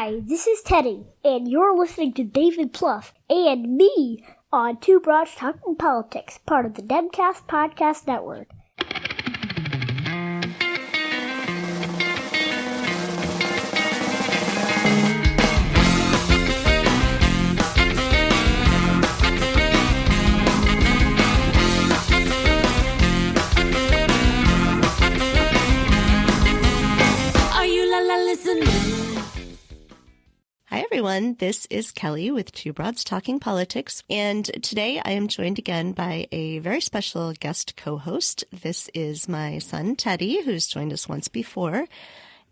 Hi, this is Teddy, and you're listening to David Plouffe and me on Two Broads Talking Politics, part of the Demcast Podcast Network. Are you listening? Hi, everyone. This is Kelly with Two Broads Talking Politics. And today I am joined again by a very special guest co-host. This is my son, Teddy, who's joined us once before.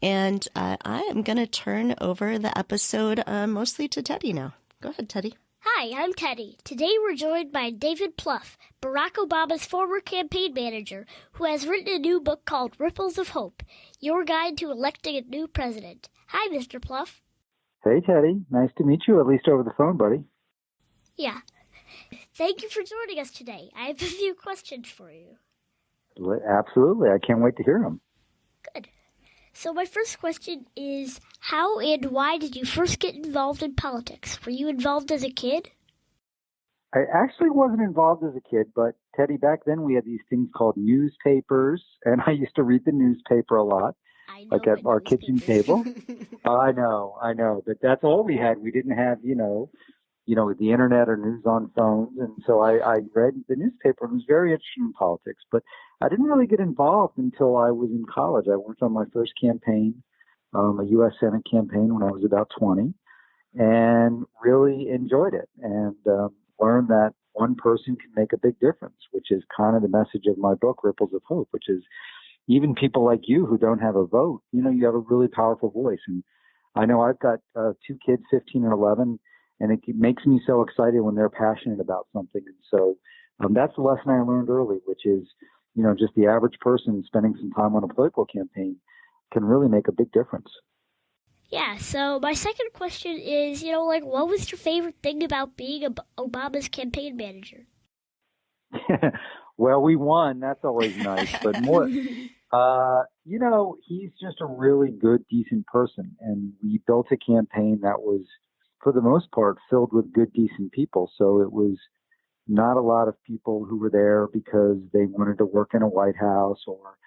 And I am going to turn over the episode mostly to Teddy now. Go ahead, Teddy. Hi, I'm Teddy. Today we're joined by David Plouffe, Barack Obama's former campaign manager, who has written a new book called Ripples of Hope, Your Guide to Electing a New President. Hi, Mr. Plouffe. Hey, Teddy. Nice to meet you, at least over the phone, buddy. Yeah. Thank you for joining us today. I have a few questions for you. Absolutely. I can't wait to hear them. Good. So my first question is, how and why did you first get involved in politics? Were you involved as a kid? I actually wasn't involved as a kid, but Teddy, back then we had these things called newspapers, and I used to read the newspaper a lot, like at our kitchen table. I know, but that's all we had. We didn't have, the internet or news on phones, and so I read the newspaper and was very interested in politics, but I didn't really get involved until I was in college. I worked on my first campaign, a U.S. Senate campaign when I was about 20, and really enjoyed it, and learned that one person can make a big difference, which is kind of the message of my book, Ripples of Hope, which is even people like you who don't have a vote, you have a really powerful voice. And I know I've got two kids, 15 and 11, and it makes me so excited when they're passionate about something. And so that's the lesson I learned early, which is, just the average person spending some time on a political campaign can really make a big difference. Yeah, so my second question is, what was your favorite thing about being Obama's campaign manager? Well, we won. That's always nice. But more, he's just a really good, decent person. And we built a campaign that was, for the most part, filled with good, decent people. So it was not a lot of people who were there because they wanted to work in a White House or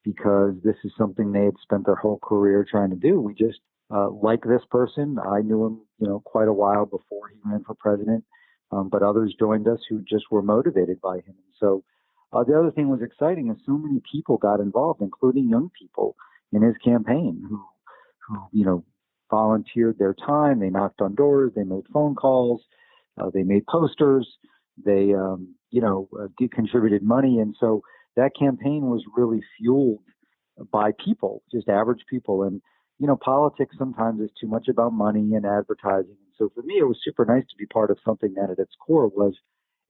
because this is something they had spent their whole career trying to do. We just, like this person, I knew him, quite a while before he ran for president. But others joined us who just were motivated by him. And so the other thing was exciting is so many people got involved, including young people in his campaign who volunteered their time. They knocked on doors. They made phone calls. They made posters. They, contributed money. And so that campaign was really fueled by people, just average people. And, politics sometimes is too much about money and advertising. And so for me, it was super nice to be part of something that at its core was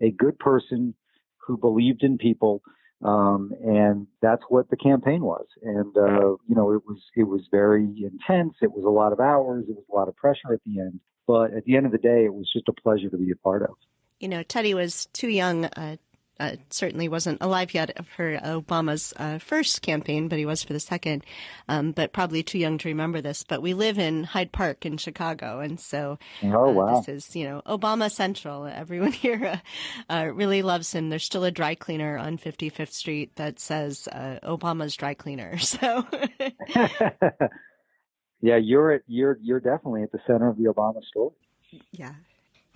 a good person who believed in people. And that's what the campaign was. And, it was very intense. It was a lot of hours. It was a lot of pressure at the end. But at the end of the day, it was just a pleasure to be a part of. Teddy was too young, certainly wasn't alive yet for Obama's first campaign, but he was for the second, but probably too young to remember this. But we live in Hyde Park in Chicago, and so this is, Obama Central. Everyone here really loves him. There's still a dry cleaner on 55th Street that says Obama's dry cleaner. So, yeah, you're definitely at the center of the Obama story. Yeah.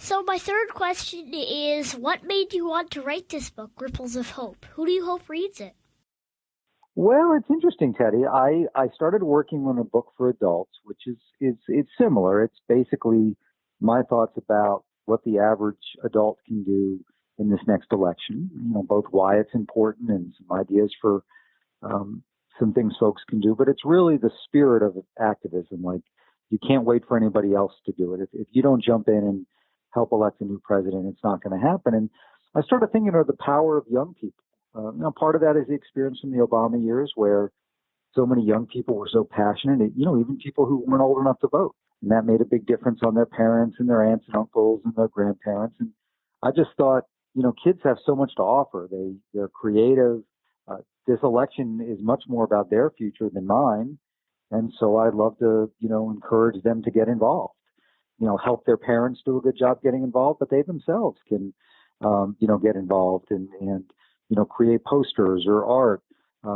So my third question is, what made you want to write this book, Ripples of Hope? Who do you hope reads it? Well, it's interesting, Teddy. I started working on a book for adults, which is it's similar. It's basically my thoughts about what the average adult can do in this next election. Both why it's important and some ideas for some things folks can do. But it's really the spirit of activism. Like, you can't wait for anybody else to do it. If you don't jump in and help elect a new president, it's not going to happen. And I started thinking of the power of young people. Part of that is the experience from the Obama years where so many young people were so passionate, even people who weren't old enough to vote. And that made a big difference on their parents and their aunts and uncles and their grandparents. And I just thought, kids have so much to offer. They're creative. This election is much more about their future than mine. And so I'd love to, encourage them to get involved, help their parents do a good job getting involved, but they themselves can, get involved and, create posters or art,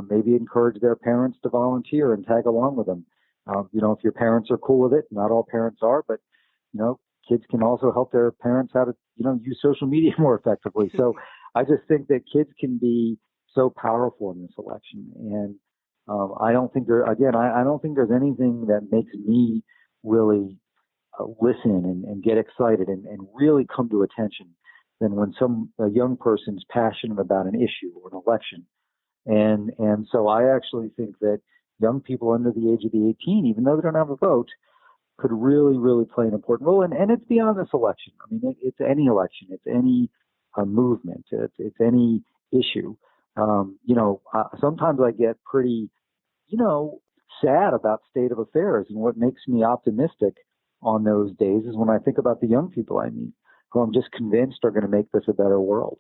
maybe encourage their parents to volunteer and tag along with them. If your parents are cool with it, not all parents are, but, kids can also help their parents how to, use social media more effectively. So I just think that kids can be so powerful in this election. And I don't think I don't think there's anything that makes me really listen and get excited and really come to attention than when a young person's passionate about an issue or an election. And so I actually think that young people under the age of the 18, even though they don't have a vote, could really, really play an important role. And it's beyond this election. I mean, it's any election. It's any movement. It's any issue. Sometimes I get pretty, sad about state of affairs. And what makes me optimistic on those days is when I think about the young people I meet, who I'm just convinced are going to make this a better world.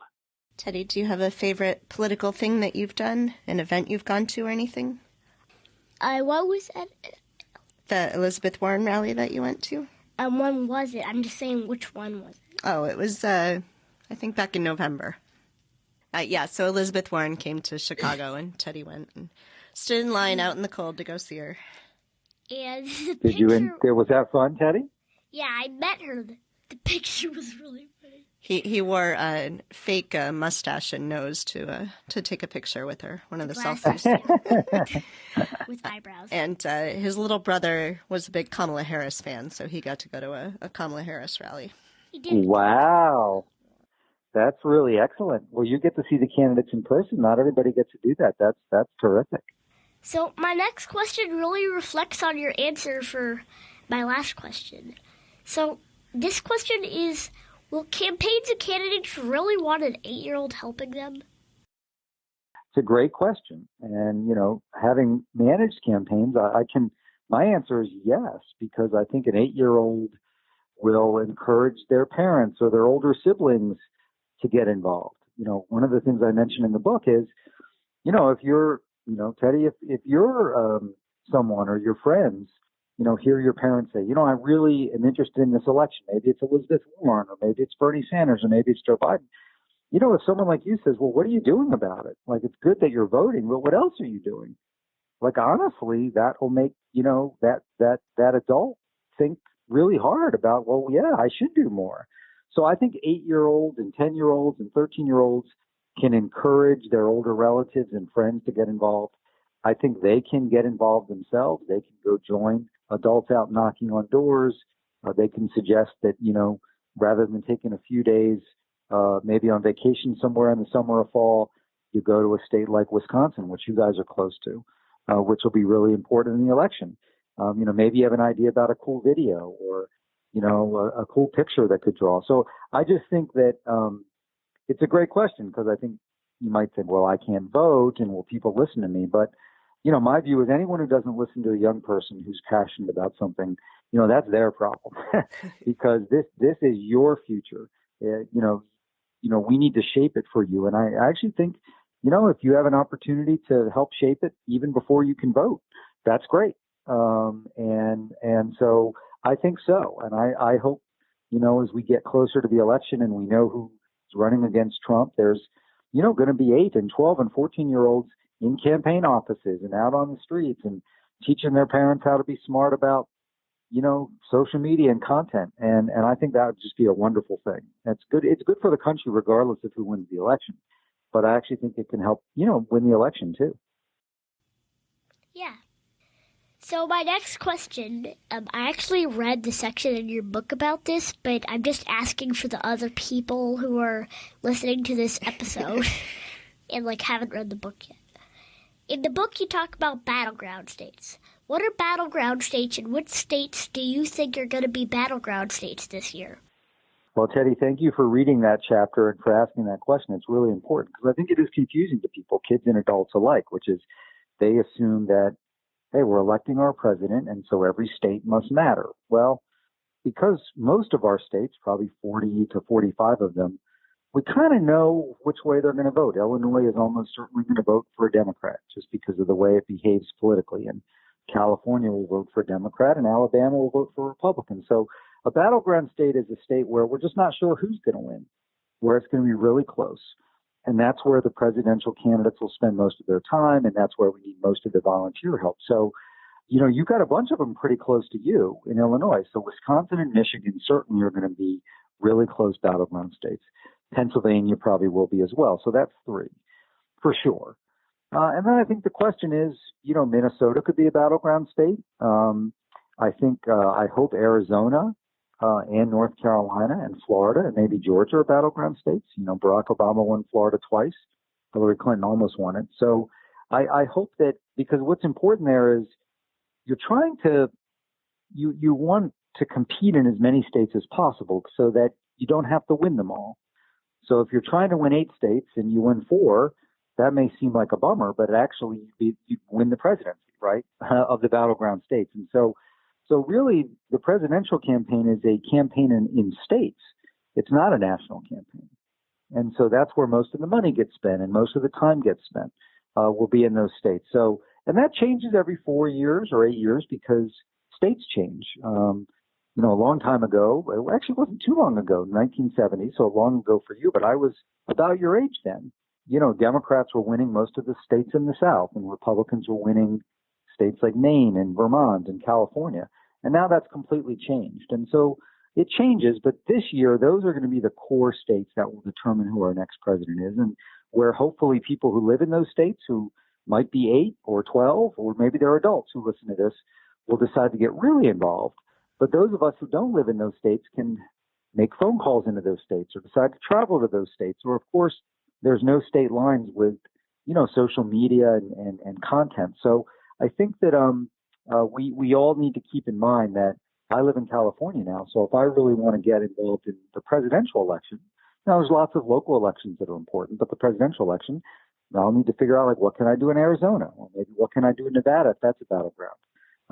Teddy, do you have a favorite political thing that you've done, an event you've gone to or anything? What was that? The Elizabeth Warren rally that you went to? When was it? I'm just saying which one was it? Oh, it was, I think back in November. So Elizabeth Warren came to Chicago and Teddy went and stood in line out in the cold to go see her. And was that fun, Teddy? Yeah, I met her. The picture was really funny. He wore a fake mustache and nose to take a picture with her, one of the selfies. With eyebrows. And his little brother was a big Kamala Harris fan, so he got to go to a Kamala Harris rally. He did. Wow. That's really excellent. Well, you get to see the candidates in person. Not everybody gets to do that. That's terrific. So my next question really reflects on your answer for my last question. So this question is, will campaigns and candidates really want an 8-year-old helping them? It's a great question. And, having managed campaigns, my answer is yes, because I think an 8-year-old will encourage their parents or their older siblings to get involved. One of the things I mentioned in the book is, if you're, Teddy, if you're someone or your friends, hear your parents say, I really am interested in this election. Maybe it's Elizabeth Warren, or maybe it's Bernie Sanders, or maybe it's Joe Biden. If someone like you says, well, what are you doing about it? Like, it's good that you're voting, but what else are you doing? Like, honestly, that will make, that adult think really hard about, well, yeah, I should do more. So I think 8-year-olds and 10-year-olds and 13-year-olds can encourage their older relatives and friends to get involved. I think they can get involved themselves. They can go join adults out knocking on doors. They can suggest that, rather than taking a few days, maybe on vacation somewhere in the summer or fall, you go to a state like Wisconsin, which you guys are close to, which will be really important in the election. Maybe you have an idea about a cool video or, a cool picture that could draw. So I just think that it's a great question, because I think you might think, well, I can't vote and will people listen to me? But, my view is anyone who doesn't listen to a young person who's passionate about something, that's their problem because this is your future. We need to shape it for you. And I actually think, if you have an opportunity to help shape it even before you can vote, that's great. And so I think so. And I hope, as we get closer to the election and we know who's running against Trump, there's, going to be 8 and 12 and 14-year-olds in campaign offices and out on the streets and teaching their parents how to be smart about, social media and content. And I think that would just be a wonderful thing. That's good. It's good for the country, regardless of who wins the election. But I actually think it can help, win the election too. Yeah. So my next question, I actually read the section in your book about this, but I'm just asking for the other people who are listening to this episode and haven't read the book yet. In the book, you talk about battleground states. What are battleground states, and which states do you think are going to be battleground states this year? Well, Teddy, thank you for reading that chapter and for asking that question. It's really important because I think it is confusing to people, kids and adults alike, which is they assume that, hey, we're electing our president, and so every state must matter. Well, because most of our states, probably 40 to 45 of them, we kind of know which way they're going to vote. Illinois is almost certainly going to vote for a Democrat just because of the way it behaves politically. And California will vote for Democrat and Alabama will vote for Republican. So a battleground state is a state where we're just not sure who's going to win, where it's going to be really close. And that's where the presidential candidates will spend most of their time, and that's where we need most of the volunteer help. So, you've got a bunch of them pretty close to you in Illinois. So Wisconsin and Michigan certainly are going to be really close battleground states. Pennsylvania probably will be as well. So that's 3 for sure. And then I think the question is, Minnesota could be a battleground state. I hope Arizona and North Carolina and Florida and maybe Georgia are battleground states. Barack Obama won Florida twice. Hillary Clinton almost won it. So I hope that, because what's important there is you're trying to, you want to compete in as many states as possible so that you don't have to win them all. So if you're trying to win 8 states and you win 4, that may seem like a bummer, but actually you win the presidency, right, of the battleground states. And so really the presidential campaign is a campaign in states. It's not a national campaign. And so that's where most of the money gets spent and most of the time gets spent will be in those states. So, and that changes every 4 years or 8 years because states change. A long time ago, it actually wasn't too long ago, 1970, so long ago for you, but I was about your age then. Democrats were winning most of the states in the South, and Republicans were winning states like Maine and Vermont and California. And now that's completely changed. And so it changes, but this year, those are going to be the core states that will determine who our next president is, and where hopefully people who live in those states who might be 8 or 12, or maybe they're adults who listen to this, will decide to get really involved. But those of us who don't live in those states can make phone calls into those states or decide to travel to those states. Or, of course, there's no state lines with, social media and content. So I think that we all need to keep in mind that I live in California now. So if I really want to get involved in the presidential election, now there's lots of local elections that are important, but the presidential election, I'll need to figure out, what can I do in Arizona? Or maybe what can I do in Nevada if that's a battleground?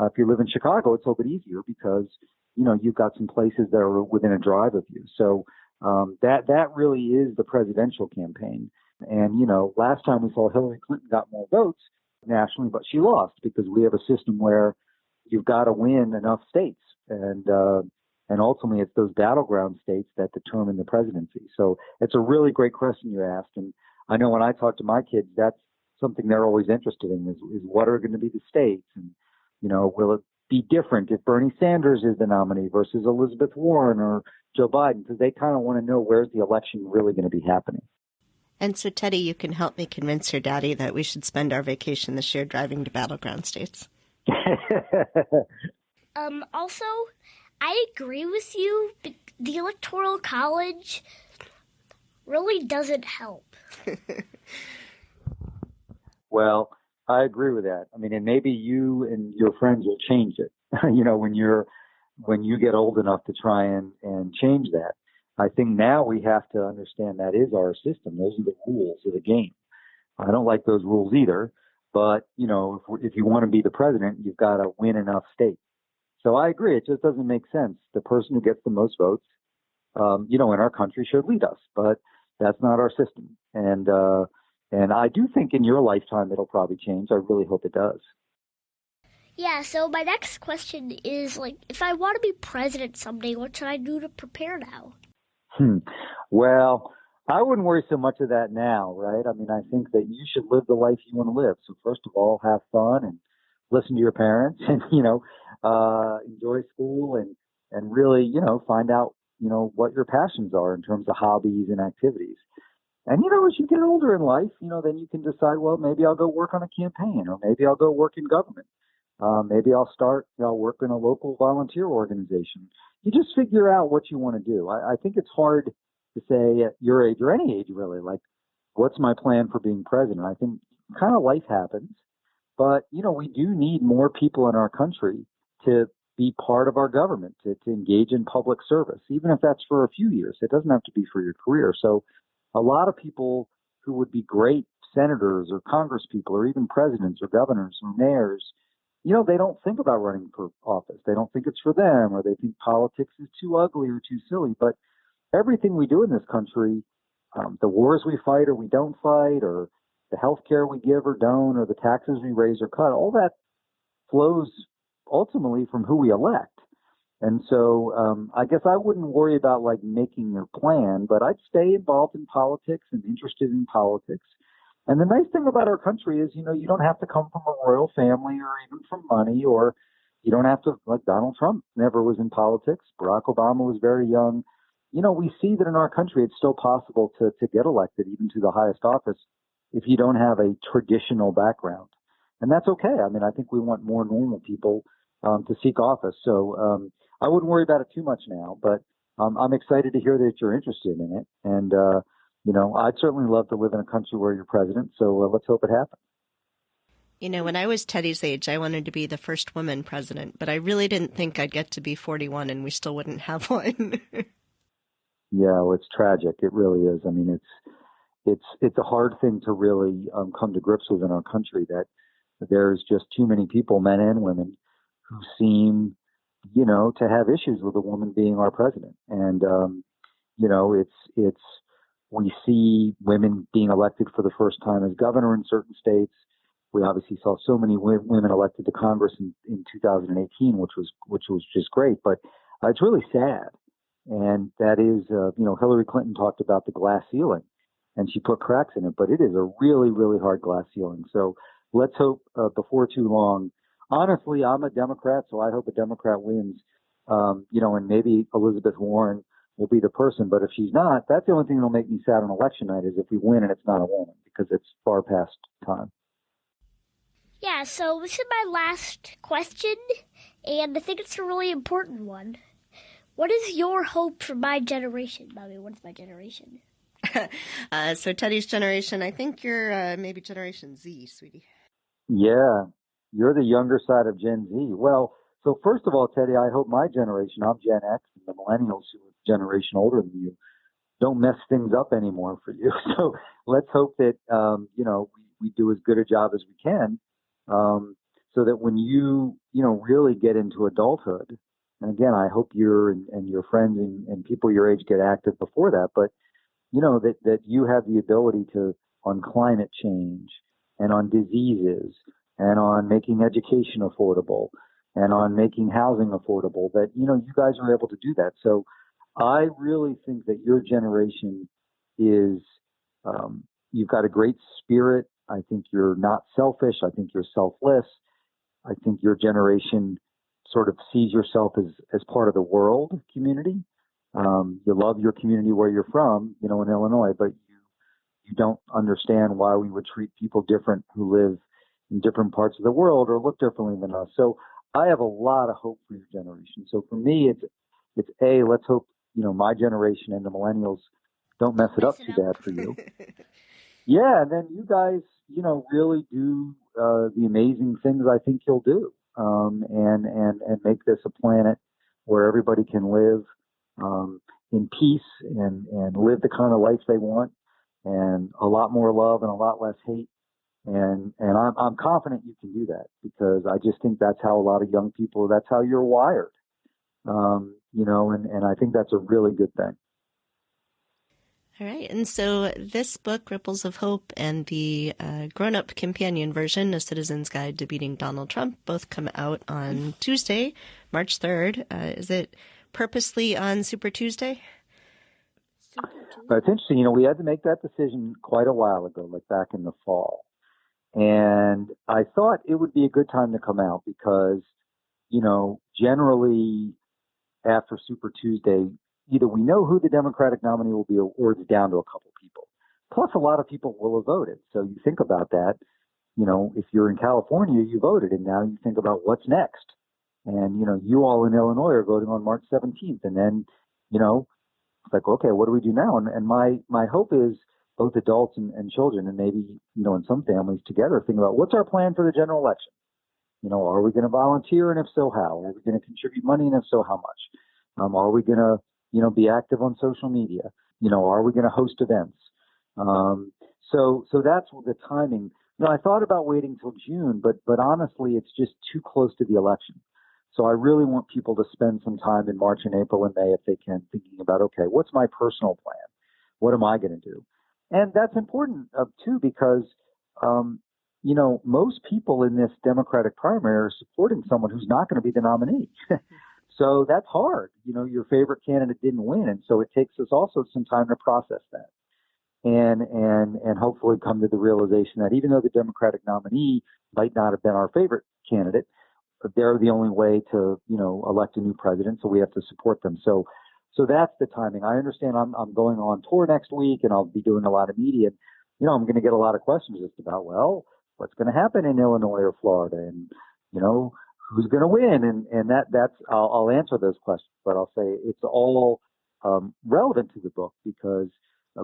If you live in Chicago, it's a little bit easier because, you've got some places that are within a drive of you. So that really is the presidential campaign. And, last time we saw Hillary Clinton got more votes nationally, but she lost because we have a system where you've got to win enough states. And ultimately, it's those battleground states that determine the presidency. So it's a really great question you asked. And I know when I talk to my kids, that's something they're always interested in is what are going to be the states? And, will it be different if Bernie Sanders is the nominee versus Elizabeth Warren or Joe Biden? Because they kind of want to know where's the election really going to be happening. And so, Teddy, you can help me convince your daddy that we should spend our vacation this year driving to battleground states. Also, I agree with you. The Electoral College really doesn't help. Well, I agree with that. I mean, and maybe you and your friends will change it, when you get old enough to try and change that. I think now we have to understand that is our system. Those are the rules of the game. I don't like those rules either, but, if you want to be the president, you've got to win enough states. So I agree. It just doesn't make sense. The person who gets the most votes, in our country should lead us, but that's not our system. And I do think in your lifetime it'll probably change. I really hope it does. Yeah, so my next question is, if I want to be president someday, what should I do to prepare now? Well, I wouldn't worry so much of that now, right? I mean, I think that you should live the life you want to live. So first of all, have fun and listen to your parents and, enjoy school and really, find out, what your passions are in terms of hobbies and activities. And, as you get older in life, then you can decide, well, maybe I'll go work on a campaign or maybe I'll go work in government. Maybe I'll start, work in a local volunteer organization. You just figure out what you want to do. I think it's hard to say at your age or any age really, what's my plan for being president? I think kind of life happens, but, we do need more people in our country to be part of our government, to engage in public service, even if that's for a few years. It doesn't have to be for your career. So a lot of people who would be great senators or congresspeople or even presidents or governors or mayors, they don't think about running for office. They don't think it's for them, or they think politics is too ugly or too silly. But everything we do in this country, the wars we fight or we don't fight, or the health care we give or don't, or the taxes we raise or cut, all that flows ultimately from who we elect. And so I guess I wouldn't worry about like making your plan, but I'd stay involved in politics and interested in politics. And the nice thing about our country is, you don't have to come from a royal family or even from money, or you don't have to, like Donald Trump never was in politics. Barack Obama was very young. We see that in our country, it's still possible to get elected even to the highest office if you don't have a traditional background. And that's okay. I mean, I think we want more normal people to seek office. So I wouldn't worry about it too much now, but I'm excited to hear that you're interested in it. And, I'd certainly love to live in a country where you're president. So let's hope it happens. When I was Teddy's age, I wanted to be the first woman president, but I really didn't think I'd get to be 41 and we still wouldn't have one. Yeah, well, it's tragic. It really is. I mean, it's a hard thing to really come to grips with in our country, that there's just too many people, men and women, who seem, to have issues with a woman being our president. And, it's we see women being elected for the first time as governor in certain states. We obviously saw so many women elected to Congress in 2018, which was just great. But it's really sad. And that is, Hillary Clinton talked about the glass ceiling, and she put cracks in it, but it is a really, really hard glass ceiling. So let's hope before too long. Honestly, I'm a Democrat, so I hope a Democrat wins, and maybe Elizabeth Warren will be the person. But if she's not, that's the only thing that'll make me sad on election night, is if we win and it's not a woman, because it's far past time. Yeah, so this is my last question, and I think it's a really important one. What is your hope for my generation? Mommy, what is my generation? So Teddy's generation, I think you're maybe Generation Z, sweetie. Yeah, you're the younger side of Gen Z. Well, so first of all, Teddy, I hope my generation, I'm Gen X, and the millennials who are a generation older than you, don't mess things up anymore for you. So let's hope that, we do as good a job as we can, so that when you, really get into adulthood, and again, I hope you and your friends and people your age get active before that, but, that you have the ability to, on climate change and on diseases and on making education affordable and on making housing affordable, that, you guys are able to do that. So I really think that your generation is, you've got a great spirit. I think you're not selfish. I think you're selfless. I think your generation sort of sees yourself as part of the world community. You love your community where you're from, in Illinois, but you don't understand why we would treat people different who live in different parts of the world or look differently than us. So I have a lot of hope for your generation. So for me, it's let's hope, my generation and the millennials don't mess it up too bad for you. Yeah, and then you guys, really do the amazing things I think you'll do, and make this a planet where everybody can live in peace and live the kind of life they want, and a lot more love and a lot less hate. And I'm confident you can do that, because I just think that's how a lot of young people, that's how you're wired, and I think that's a really good thing. All right. And so this book, Ripples of Hope, and the grown-up companion version, A Citizen's Guide to Beating Donald Trump, both come out on Tuesday, March 3rd. Is it purposely on Super Tuesday? It's interesting. We had to make that decision quite a while ago, like back in the fall. And I thought it would be a good time to come out because, generally after Super Tuesday, either we know who the Democratic nominee will be or it's down to a couple people. Plus, a lot of people will have voted. So you think about that. If you're in California, you voted, and now you think about what's next. And, you all in Illinois are voting on March 17th. And then, it's like, okay, what do we do now? And my hope is both adults and children, and maybe, in some families together, think about what's our plan for the general election. Are we going to volunteer? And if so, how? Are we going to contribute money? And if so, how much? Are we going to be active on social media? Are we going to host events? So that's the timing. I thought about waiting till June, but honestly, it's just too close to the election. So I really want people to spend some time in March and April and May, if they can, thinking about, okay, what's my personal plan? What am I going to do? And that's important too, because most people in this Democratic primary are supporting someone who's not going to be the nominee. So that's hard. Your favorite candidate didn't win. And so it takes us also some time to process that and hopefully come to the realization that even though the Democratic nominee might not have been our favorite candidate, they're the only way to, elect a new president. So we have to support them. So that's the timing. I understand I'm going on tour next week and I'll be doing a lot of media. I'm going to get a lot of questions just about, well, what's going to happen in Illinois or Florida? And, who's going to win? And that's, I'll answer those questions, but I'll say it's all relevant to the book because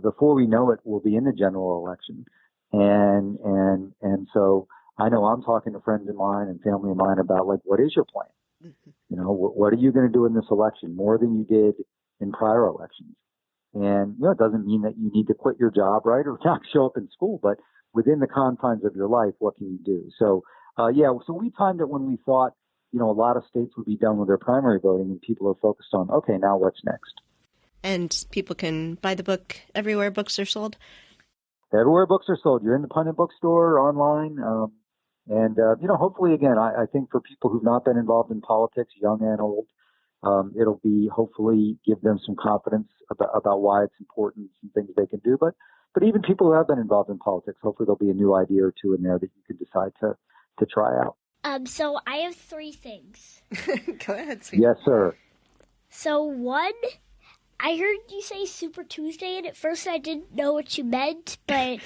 before we know it, we'll be in the general election. And so I know I'm talking to friends of mine and family of mine about what is your plan? Mm-hmm. What are you going to do in this election more than you did in prior elections? And, it doesn't mean that you need to quit your job, right? Or not show up in school, but within the confines of your life, what can you do? So, so we timed it when we thought, a lot of states would be done with their primary voting and people are focused on, okay, now what's next? And people can buy the book everywhere books are sold? Everywhere books are sold. Your independent bookstore, online. Hopefully, again, I think for people who've not been involved in politics, young and old, it'll be hopefully give them some confidence about why it's important and things they can do. But even people who have been involved in politics, hopefully there'll be a new idea or two in there that you can decide to try out. So I have 3 things. Go ahead, sweetie. Yes, sir. So one, I heard you say Super Tuesday, and at first I didn't know what you meant, but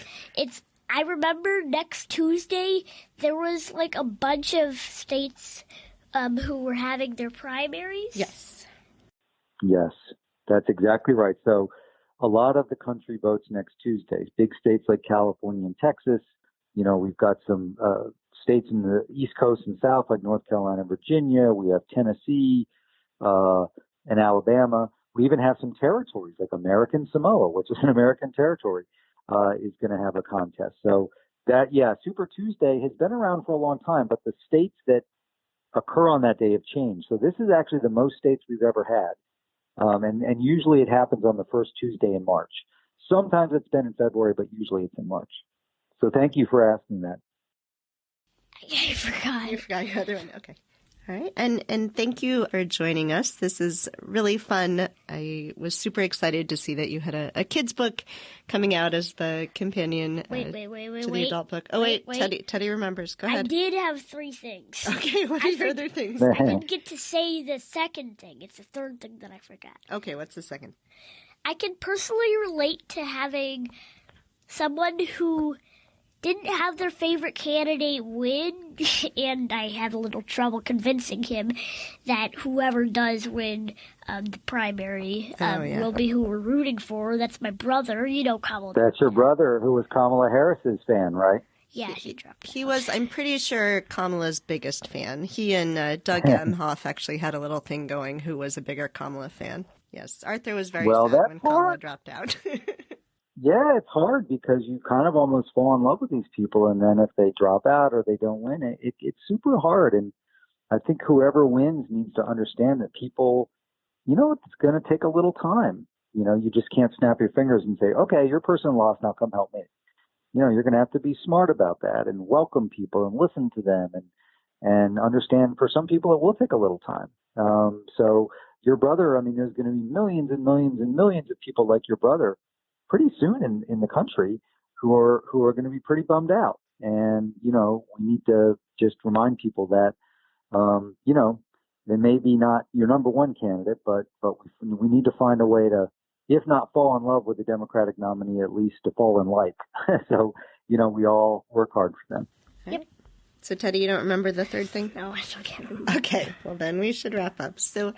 I remember next Tuesday there was a bunch of states who were having their primaries. Yes. Yes, that's exactly right. So a lot of the country votes next Tuesday. Big states like California and Texas. We've got some states in the East Coast and South like North Carolina and Virginia. We have Tennessee and Alabama. We even have some territories like American Samoa, which is an American territory, is going to have a contest. So Super Tuesday has been around for a long time, but the states that occur on that day have changed. So this is actually the most states we've ever had. And usually it happens on the first Tuesday in March. Sometimes it's been in February, but usually it's in March. So thank you for asking that. I forgot. You forgot your other one. Okay. All right. And thank you for joining us. This is really fun. I was super excited to see that you had a kid's book coming out as the companion to the adult book. Oh, wait. Teddy remembers. Go ahead. I did have 3 things. Okay. What are your other things? I didn't get to say the second thing. It's the third thing that I forgot. Okay. What's the second? I can personally relate to having someone who didn't have their favorite candidate win, and I had a little trouble convincing him that whoever does win the primary will be who we're rooting for. That's my brother, Kamala. That's your brother who was Kamala Harris's fan, right? Yeah, he dropped out. He was, I'm pretty sure, Kamala's biggest fan. He and Doug Emhoff actually had a little thing going who was a bigger Kamala fan. Yes, Arthur was very sad when Kamala dropped out. Yeah, it's hard because you kind of almost fall in love with these people, and then if they drop out or they don't win, it's super hard. And I think whoever wins needs to understand that people, it's going to take a little time. You just can't snap your fingers and say, okay, your person lost, now come help me. You're going to have to be smart about that and welcome people and listen to them and understand for some people it will take a little time. So your brother, there's going to be millions and millions and millions of people like your brother pretty soon in the country who are going to be pretty bummed out. And, we need to just remind people that, they may be not your number one candidate, but we need to find a way to, if not fall in love with the Democratic nominee, at least to fall in like. So, we all work hard for them. Yep. So, Teddy, you don't remember the third thing? No, I still can't remember. Okay, well, then we should wrap up. So,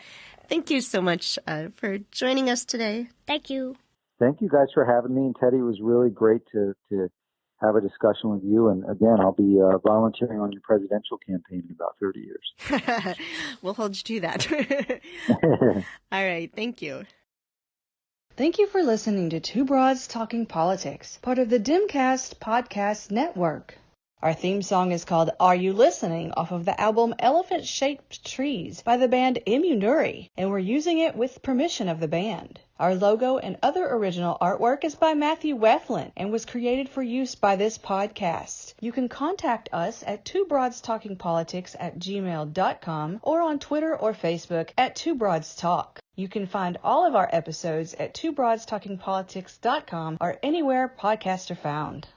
thank you so much for joining us today. Thank you. Thank you guys for having me. And Teddy, it was really great to have a discussion with you. And again, I'll be volunteering on your presidential campaign in about 30 years. We'll hold you to that. All right. Thank you. Thank you for listening to Two Broads Talking Politics, part of the Dimcast Podcast Network. Our theme song is called Are You Listening off of the album Elephant Shaped Trees by the band Immunuri, and we're using it with permission of the band. Our logo and other original artwork is by Matthew Weflin and was created for use by this podcast. You can contact us at twobroadstalkingpolitics@gmail.com or on Twitter or Facebook at twobroadstalk. You can find all of our episodes at twobroadstalkingpolitics.com or anywhere podcasts are found.